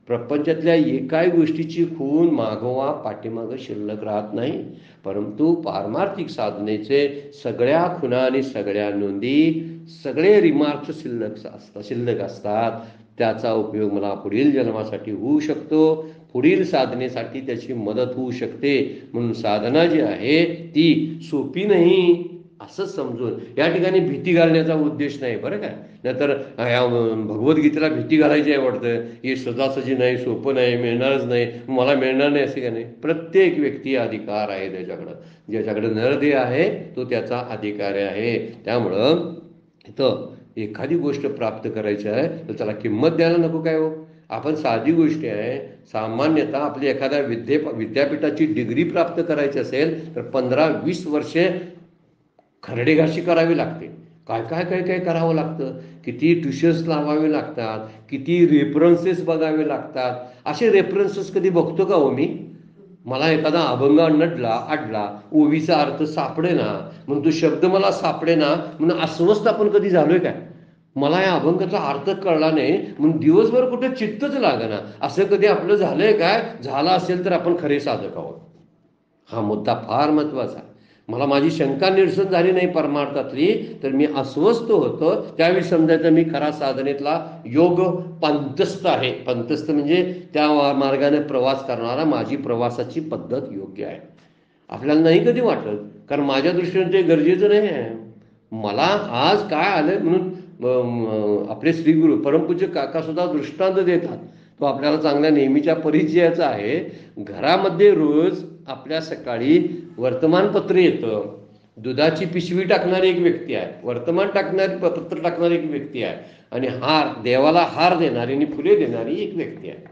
प्रपंचातल्या एकाही गोष्टीची खून मागोवा पाठीमागं शिल्लक राहत नाही. परंतु पारमार्थिक साधनेचे सगळ्या खुणा आणि सगळ्या नोंदी, सगळे रिमार्क्स शिल्लक असतात. त्याचा उपयोग मला पुढील जन्मासाठी होऊ शकतो, पुढील साधनेसाठी त्याची मदत होऊ शकते. म्हणून साधना जी आहे ती सोपी नाही असं समजून, या ठिकाणी भीती घालण्याचा उद्देश नाही बरं का. नाहीतर ह्या भगवद्गीतेला भीती घालायची आहे वाटतं, हे सजासजी नाही, सोपं नाही, मिळणारच नाही, मला मिळणार नाही असे का नाही. प्रत्येक व्यक्ती अधिकार आहे त्याच्याकडं. ज्याच्याकडे नरदेह आहे तो त्याचा अधिकारी आहे. त्यामुळं इथं एखादी गोष्ट प्राप्त करायची आहे तर त्याला किंमत द्यायला नको काय हो. आपण साधी गोष्टी आहे, सामान्यतः आपली एखाद्या विद्यापीठाची डिग्री प्राप्त करायची असेल तर 15-20 वर्षे खरडेघाशी करावी लागते. काय काय काय काय करावं लागतं, किती ट्युशन्स लावावे लागतात, किती रेफरन्सेस बघावे लागतात. असे रेफरन्सेस कधी बघतो का हो मी? मला एखादा अभंग अडला, ओवीचा अर्थ सापडे ना म्हणून तो शब्द मला सापडे ना म्हणून अस्वस्थ आपण कधी झालोय काय? मला या अभंगाचा अर्थ कळला नाही म्हणून दिवसभर कुठे चित्तच लागना, असं कधी आपलं झालंय काय? झालं असेल तर आपण खरे साधक आहोत. हा मुद्दा फार महत्वाचा. मला माझी शंका निरसन झाली नाही परमार्थातली तर मी अस्वस्थ होतो. त्यावेळी समजायचं मी खरा साधनेतला योग पंथस्थ आहे. पंथस्थ म्हणजे त्या मार्गाने प्रवास करणारा, माझी प्रवासाची पद्धत योग्य आहे. आपल्याला नाही कधी वाटत, कारण माझ्या दृष्टीने ते गरजेचं नाही आहे. मला आज काय आलंय म्हणून आपले श्रीगुरु परमपूज्य काका सुद्धा दृष्टांत देतात. तो आपल्याला चांगल्या नेहमीच्या परिचयाचा आहे. घरामध्ये रोज आपल्या सकाळी वर्तमानपत्र येतं, दुधाची पिशवी टाकणारी एक व्यक्ती आहे, वर्तमान पत्र टाकणारी एक व्यक्ती आहे, आणि देवाला हार देणारी आणि फुले देणारी एक व्यक्ती आहे.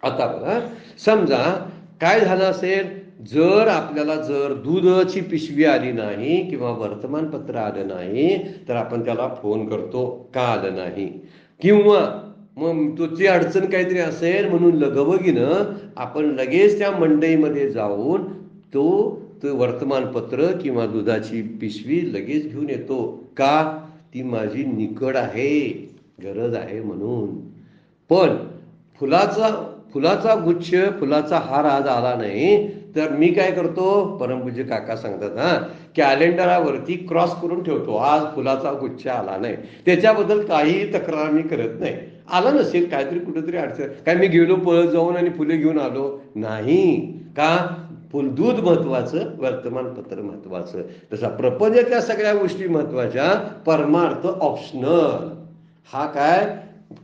आता बघा, समजा काय झालं असेल, जर आपल्याला दुधाची पिशवी आली नाही किंवा वर्तमानपत्र आलं नाही तर आपण त्याला फोन करतो, का आलं नाही, किंवा मग तुझी अडचण काहीतरी असेल म्हणून लगबगीनं आपण लगेच त्या मंडईमध्ये जाऊन तो वर्तमानपत्र किंवा दुधाची पिशवी लगेच घेऊन येतो. का? ती माझी निकड आहे, गरज आहे म्हणून. पण फुलाचा गुच्छ, फुलाचा हार आज आला नाही तर मी काय करतो, परमपूज्य काका सांगतात, कॅलेंडरावरती क्रॉस करून ठेवतो, आज फुलाचा गुच्छ आला नाही. त्याच्याबद्दल काही तक्रार मी करत नाही. आलं नसेल काहीतरी कुठेतरी अडचण, काय मी गेलो पळत जाऊन आणि फुले घेऊन आलो नाही. का? दूध महत्वाचं, वर्तमानपत्र महत्वाचं. तसा प्रपंचाच्या सगळ्या गोष्टी महत्वाच्या, परमार्थ ऑप्शनल. हा काय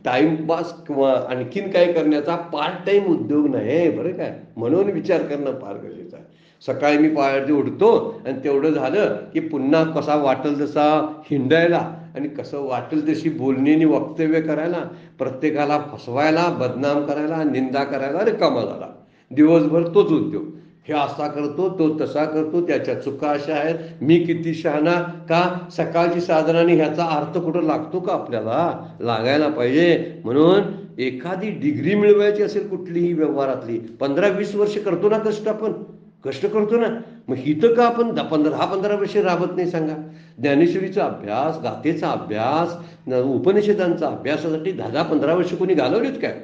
टाइमपास किंवा आणखीन काय करण्याचा पार्ट टाइम उद्योग नाही बरं काय. म्हणून विचार करणं फार गरजेचं आहे. सकाळी मी पायावरती उठतो आणि तेवढं झालं की पुन्हा कसा वाटेल तसा हिंडायला आणि कसं वाटेल तशी बोलणी आणि वक्तव्य करायला, प्रत्येकाला फसवायला, बदनाम करायला, निंदा करायला रिकामा झाला. दिवसभर तोच उद्योग. हे असा करतो, तो तसा करतो, त्याच्या चुका अशा आहेत, मी किती शहाणा. का? सकाळची साधनाने ह्याचा अर्थ कुठं लागतो का? आपल्याला लागायला पाहिजे. म्हणून एखादी डिग्री मिळवायची असेल कुठलीही व्यवहारातली, 15-20 वर्ष करतो ना कष्ट करतो ना. मग हिथं का आपण 10-15 वर्ष राबत नाही सांगा? ज्ञानेश्वरीचा अभ्यास, गाथेचा अभ्यास, उपनिषदांचा अभ्यासासाठी 10-15 वर्ष कोणी घालवलीत काय?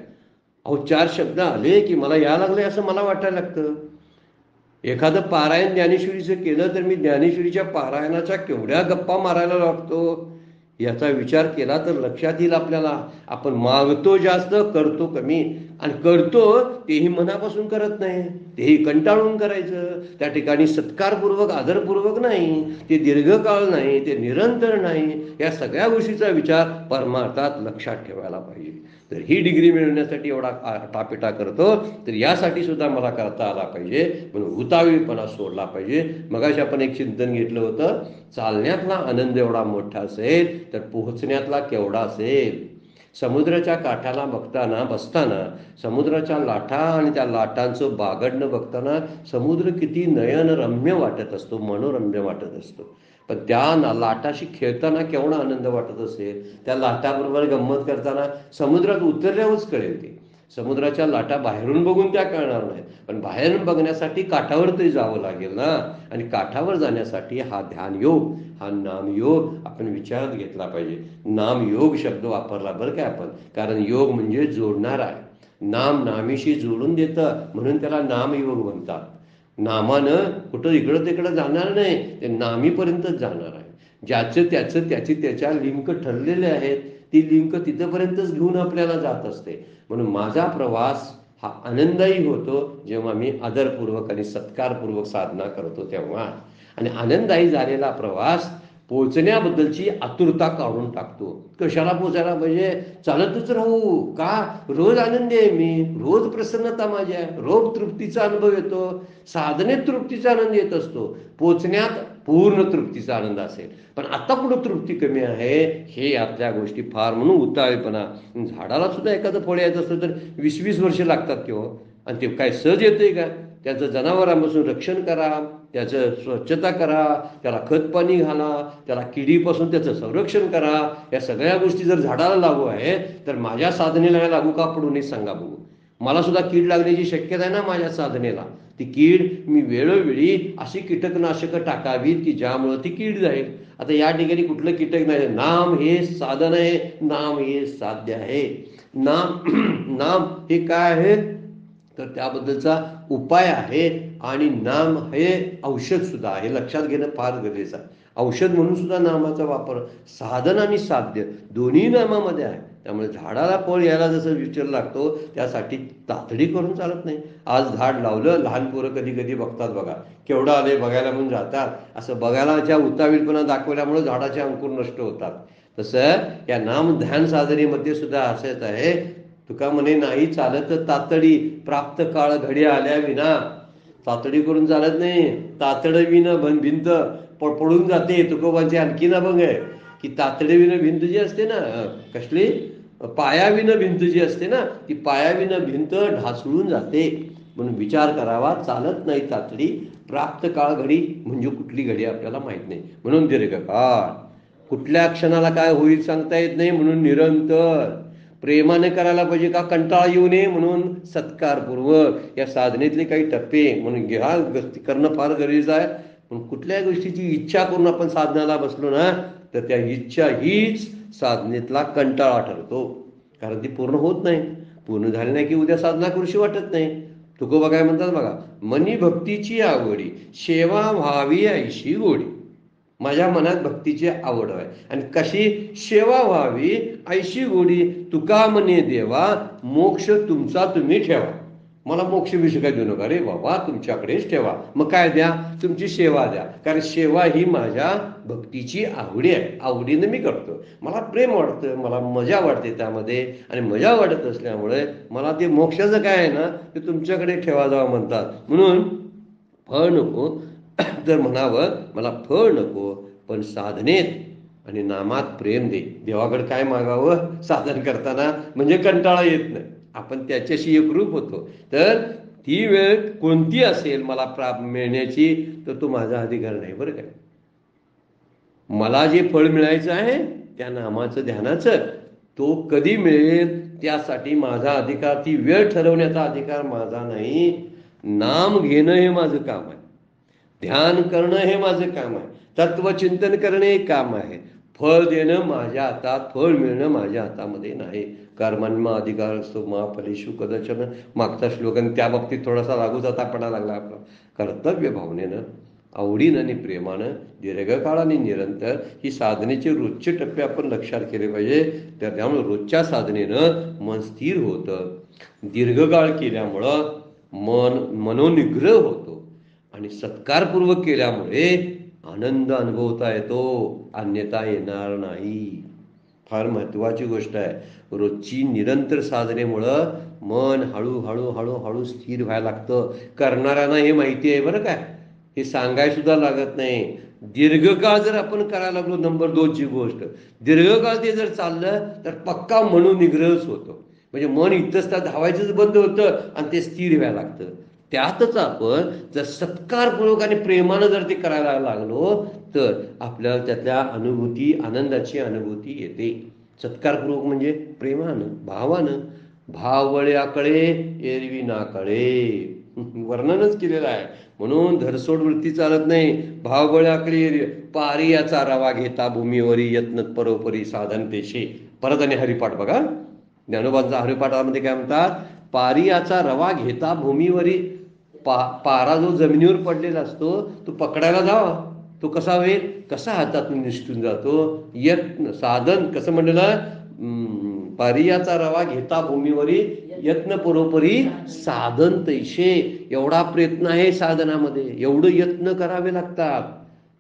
अहो 4 शब्द आले की मला या लागले असं मला वाटायला लागतं. एखादं पारायण ज्ञानेश्वरीचं केलं तर मी ज्ञानेश्वरीच्या पारायणाच्या केवढ्या गप्पा मारायला लागतो याचा विचार केला तर लक्षात येईल आपल्याला. आपण मागतो जास्त, करतो कमी. आणि करतो तेही मनापासून करत नाही, तेही कंटाळून करायचं. त्या ठिकाणी सत्कारपूर्वक, आदरपूर्वक नाही, ते दीर्घकाळ नाही, ते निरंतर नाही. या सगळ्या गोष्टीचा विचार परमार्थात लक्षात ठेवायला पाहिजे. तर ही डिग्री मिळवण्यासाठी एवढा टापेटा करतो, तर यासाठी सुद्धा मला करता आला पाहिजे. म्हणून हुतावीपणा सोडला पाहिजे. मगाशी आपण एक चिंतन घेतलं होतं, चालण्यातला आनंद एवढा मोठा असेल तर पोहोचण्यातला केवढा असेल. समुद्राच्या काठाला बसताना समुद्राच्या लाटा आणि त्या लाटांचं बागडणं बघताना समुद्र किती नयनरम्य वाटत असतो, मनोरम्य वाटत असतो. पण त्या लाटाशी खेळताना केवढा आनंद वाटत असेल. त्या लाटाबरोबर गंमत करताना समुद्रात उतरल्यावरच कळेल. ते समुद्राच्या लाटा बाहेरून बघून त्या कळणार नाही, पण बाहेरून बघण्यासाठी काठावर तरी जावं लागेल ना. आणि काठावर जाण्यासाठी हा ध्यानयोग, हा नामयोग आपण विचारात घेतला पाहिजे. नामयोग शब्द वापरला बरं काय आपण, कारण योग म्हणजे जोडणार आहे. नाम नामीशी जोडून देतं, म्हणून त्याला नामयोग म्हणतात. नामानं कुठं इकडं तिकडं जाणार नाही, ते नामीपर्यंतच जाणार आहे. ज्याचं त्याच्या लिंक ठरलेले आहेत, ती लिंक तिथंपर्यंतच घेऊन आपल्याला जात असते. म्हणून माझा प्रवास हा आनंददायी होतो जेव्हा मी आदरपूर्वक आणि सत्कारपूर्वक साधना करतो तेव्हा. आणि आनंददायी झालेला प्रवास पोचण्याबद्दलची आतुरता काढून टाकतो. कशाला पोचायला पाहिजे, चालतच राहू का, रोज आनंदी आहे मी, रोज प्रसन्नता माझी आहे, रोज तृप्तीचा अनुभव येतो. साधनेत तृप्तीचा आनंद येत असतो, पोचण्यात पूर्ण तृप्तीचा आनंद असेल. पण आता कुठं तृप्ती कमी आहे, हे यातल्या गोष्टी फार. म्हणून उतावीपणा. झाडाला सुद्धा एखादं फळ येत असतं तर 20-20 वर्षे लागतात किंवा, आणि ते काय सहज येतंय का. त्याचं जनावरांपासून रक्षण करा, त्याचं स्वच्छता करा, त्याला खत पाणी घाला, त्याला किडीपासून त्याचं संरक्षण करा. या सगळ्या गोष्टी जर झाडाला लागू आहे तर माझ्या साधनेला लागू का पडू नये सांगा बघू. मला सुद्धा कीड लागण्याची शक्यता आहे ना माझ्या साधनेला. ती कीड मी वेळोवेळी अशी कीटकनाशकं टाकावीत की ज्यामुळं ती कीड जाईल. आता या ठिकाणी कुठलं कीटक नाही. नाम हे साधन आहे, नाम हे साध्य आहे. नाम हे काय आहे तर त्याबद्दलचा उपाय आहे. आणि नाम हे औषध सुद्धा आहे, लक्षात घेणं फार गरजेचं आहे. औषध म्हणून सुद्धा नामाचा वापर, साधन आणि साध्य दोन्ही नामामध्ये आहे. त्यामुळे झाडाला फळ यायला जसं विचार लागतो त्यासाठी तातडी करून चालत नाही. आज झाड लावलं, लहान पोरं कधी कधी बघतात बघा, केवढं आले बघायला म्हणून जातात. असं बघायलाच्या उतावीळपणा दाखवल्यामुळे झाडाचे अंकुर नष्ट होतात. तसं या नाम ध्यान साधनेमध्ये सुद्धा असंच आहे. तुका म्हणे नाही चालत तातडी, प्राप्त काळ घडी आल्या विना. तातडी करून चालत नाही. तातड विन भिंत पडून जाते. तुकोबांची आणखी ना बघ आहे की तातडे विन भिंत जी असते ना, कसली पायाविन भिंत जी असते ना, ती पायाविन भिंत ढासळून जाते. म्हणून विचार करावा, चालत नाही तातडी, प्राप्त काळ घडी म्हणजे कुठली घडी आपल्याला माहित नाही. म्हणून दीर्घकाळ, कुठल्या क्षणाला काय होईल सांगता येत नाही. म्हणून निरंतर प्रेमाने करायला पाहिजे का कंटाळा येऊ नये म्हणून सत्कारपूर्वक या साधनेतले काही टप्पे म्हणून घ्या करणं फार गरजेचं आहे. पण कुठल्या गोष्टीची इच्छा करून आपण साधनाला बसलो ना तर त्या इच्छा हीच साधनेतला कंटाळा ठरतो. कारण ती पूर्ण होत नाही. पूर्ण झाली नाही की उद्या साधना करूशी वाटत नाही. तुकोबा काय म्हणतात बघा, मनी भक्तीची आवडी, सेवा व्हावी ऐशी गोडी. माझ्या मनात भक्तीची आवड आहे आणि कशी सेवा व्हावी ऐशी गोडी. तुका म्हणे देवा मोक्ष तुमचा तुम्ही ठेवा. मला मोक्ष विषय काय देऊ नका रे बाबा, तुमच्याकडेच ठेवा. मग काय द्या, तुमची सेवा द्या. कारण सेवा ही माझ्या भक्तीची आवडी आहे, आवडीनं मी करतो. मला प्रेम वाटतं, मला मजा वाटते त्यामध्ये. आणि मजा वाटत असल्यामुळे मला ते मोक्षाचं काय आहे ना ते तुमच्याकडे ठेवा जावं म्हणतात. म्हणून फळ नको तर म्हणावं मला फळ नको, पण साधनेत आणि नामात प्रेम दे. देवाकडे काय मागावं साधन करताना म्हणजे कंटाळा येत नाही. आपण त्याच्याशी एकरूप होतो. तर ती वेळ कोणती असेल मला मिळण्याची तर तो माझा अधिकार नाही बरं काय. मला जे फळ मिळायचं आहे त्या नामाचं ध्यानाचं तो कधी मिळेल त्यासाठी माझा अधिकार, ती वेळ ठरवण्याचा अधिकार माझा नाही. नाम घेणं हे माझं काम आहे, ध्यान करणं हे माझं काम आहे, तत्वचिंतन करणे हे काम आहे. फळ देणं माझ्या हातात, फळ मिळणं माझ्या हातामध्ये नाही. कर्मण्य अधिकार असतो मा फलेषु कदाचन. मागचा श्लोक आणि त्या बाबतीत थोडासा लागू जाता पडा लागला आपला. कर्तव्य भावनेनं, आवडीनं आणि प्रेमानं दीर्घकाळ आणि निरंतर ही साधनेचे रोजचे टप्पे आपण लक्षात केले पाहिजे. तर त्यामुळे रोजच्या साधनेनं मन स्थिर होतं. दीर्घकाळ केल्यामुळं मनोनिग्रह होतो आणि सत्कारपूर्वक केल्यामुळे आनंद अनुभवता येतो, अन्यथा येणार नाही. फार महत्वाची गोष्ट आहे. रोजची निरंतर साधनेमुळं मन हळूहळू हळूहळू स्थिर व्हायला लागतं. करणाऱ्यांना हे माहिती आहे बरं काय, हे सांगाय सुद्धा लागत नाही. दीर्घकाळ जर आपण करायला लागलो, नंबर 2ची गोष्ट, दीर्घकाळ ते जर चाललं तर पक्का मनोनिग्रहच होतो. म्हणजे मन इथंच त्या धावायचंच बंद होतं आणि ते स्थिर व्हायला लागतं. त्यातच आपण जर सत्कारपूर्वक आणि प्रेमानं जर ते करायला लागलो तर आपल्याला त्यातल्या अनुभूती, आनंदाची अनुभूती येते. सत्कारपूर्वक म्हणजे प्रेमानं, भावानं. भाववळ्याकडे एरवी ना कळे, वर्णनच केलेलं आहे. म्हणून धरसोड वृत्ती चालत नाही. भावबळाकडे एरवी पारी याचा रवा घेता भूमीवरी यत्न परोपरी साधन तेशे. परत आणि हरिपाठ बघा, ज्ञानोबांचा हरिपाठामध्ये काय म्हणतात, पारी याचा रवा घेता भूमीवरी. पारा जो जमिनीवर पडलेला असतो तो पकडायला जावा, तो कसा होईल, कसा हातातून निसटून जातो. यत्न साधन कसं म्हणलेलं, पारियाचा रवा घेता भूमीवरी यत्न परोपरी साधन तैशे. एवढा प्रयत्न आहे साधनामध्ये, एवढं यत्न करावे लागतात.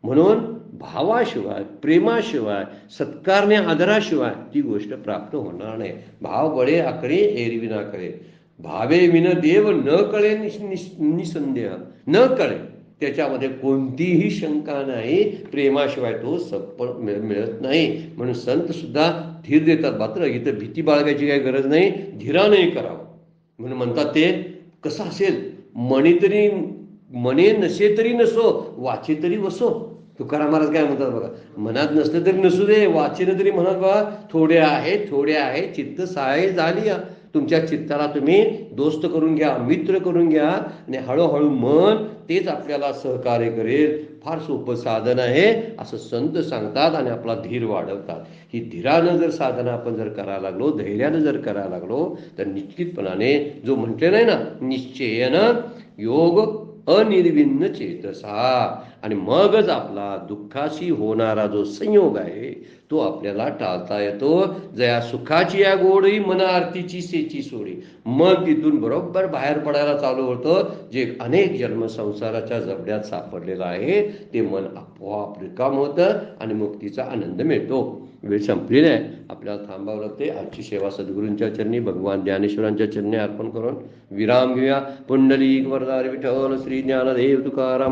म्हणून भावाशिवाय, प्रेमाशिवाय, सत्कारने आदराशिवाय ती गोष्ट प्राप्त होणार नाही. भाव बळे आकडे एरवी ना कळे, भावे विन देव न कळे निसंदेह. न कळे त्याच्यामध्ये कोणतीही शंका नाही. प्रेमाशिवाय तो सफळ मिळत नाही. म्हणून संत सुद्धा धीर देतात. मात्र इथं भीती बाळगायची काही गरज नाही, धीराने करावं. म्हणून म्हणतात ते कसं असेल, मने नसे तरी नसो, वाचे तरी वसो. तुकाराम महाराज काय म्हणतात बघा, मनात नसलं तरी नसू दे, वाचेनं तरी म्हणत बघा, थोडे आहे चित्त सहाय झाली. तुमच्या चित्ताला तुम्ही दोस्त करून घ्या, मित्र करून घ्या आणि हळूहळू मन तेच आपल्याला सहकार्य करेल. फार सोपं साधन आहे असं संत सांगतात आणि आपला धीर वाढवतात. ही धीरानं जर साधना आपण जर करायला लागलो, धैर्यानं जर करायला लागलो तर निश्चितपणाने जो म्हटले नाही ना, निश्चयनं योग अनिर्विन्न चेतसा, आणि मगच आपला दुःखाशी होणारा जो संयोग आहे तो आपल्याला टाळता येतो. जया सुखाची या गोडी मन आरतीची सेची सोडी. मन तिथून बरोबर बाहेर पडायला चालू होतं. जे अनेक जन्म संसाराच्या जबड्यात सापडलेलं आहे ते मन आपोआप रिकाम होतं आणि मुक्तीचा आनंद मिळतो. वेळ संपलेली आहे, आपल्याला थांबावं लागते. आजची सेवा सद्गुरूंच्या चरणी, भगवान ज्ञानेश्वरांच्या चरणी अर्पण करून विराम घेऊया. पुंडलिक वरदारी विठ्ठल श्री ज्ञानदेव तुकाराम